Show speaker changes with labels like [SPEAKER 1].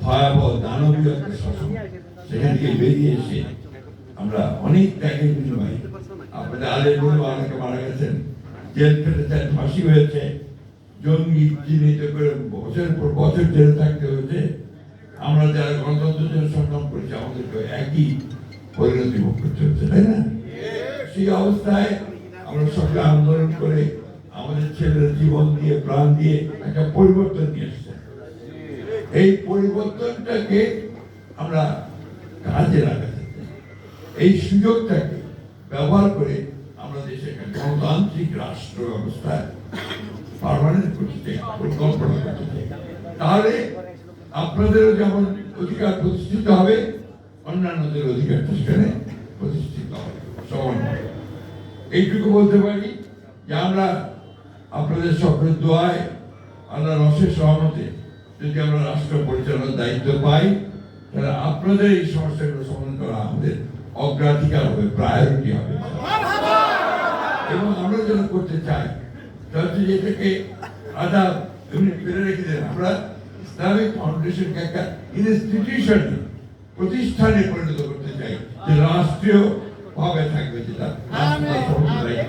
[SPEAKER 1] ভয়াবহ দানবীয় একটা শাসন, সেখান থেকে বেরিয়ে এসে আমরা অনেক ত্যাগের বিনিময়ে আপনাদের আলের বলে অনেকে মারা গেছেন, জেল খেটেছেন, ফাঁসি হয়েছে, জঙ্গি চিহ্নিত করে বছরের পর বছর জেলে থাকতে হয়েছে। আমরা যারা গণতন্ত্রের জন্য সংগ্রাম করেছি আমাদেরকে একই পরিণতি ভোগ করতে হচ্ছে, তাই না? সেই অবস্থায় আমরা সকলে আন্দোলন করে আমাদের ছেলের জীবন দিয়ে প্রাণ দিয়ে একটা পরিবর্তন নিয়ে এসছে। এই পরিবর্তনটাকে আমরা কাজে লাগাতে, এই সুযোগটাকে ব্যবহার করে আমরা দেশে একটা গণতান্ত্রিক রাষ্ট্র ব্যবস্থায় পার্মানেন্ট করতে চাই, পরিকল্পনা করতে চাই। তাহলে আপনাদেরও যেমন অধিকার প্রতিষ্ঠিত হবে, অন্যান্যদের অধিকার সেখানে প্রতিষ্ঠিত হবে সমান। এইটুকু বলতে পারি যে আমরা আপনাদের সকলের দোয়ায়, আল্লাহর অশেষ রহমতে যদি আমরা রাষ্ট্র পরিচালনার দায়িত্ব পাই, তাহলে আপনাদের এই সমস্যাগুলো সমাধান করা আমাদের অগ্রাধিকার হবে, প্রায়োরিটি হবে। এবং আমরা যেন করতে চাই তাহলে এটাকে আধা ফেলে রেখে দেন। আমরা ইসলামিক ফাউন্ডেশনকে একটা ইনস্টিটিউশন, প্রতিষ্ঠানে পরিণত করতে চাই, যে রাষ্ট্রীয় ভাবে থাকবে, যেটা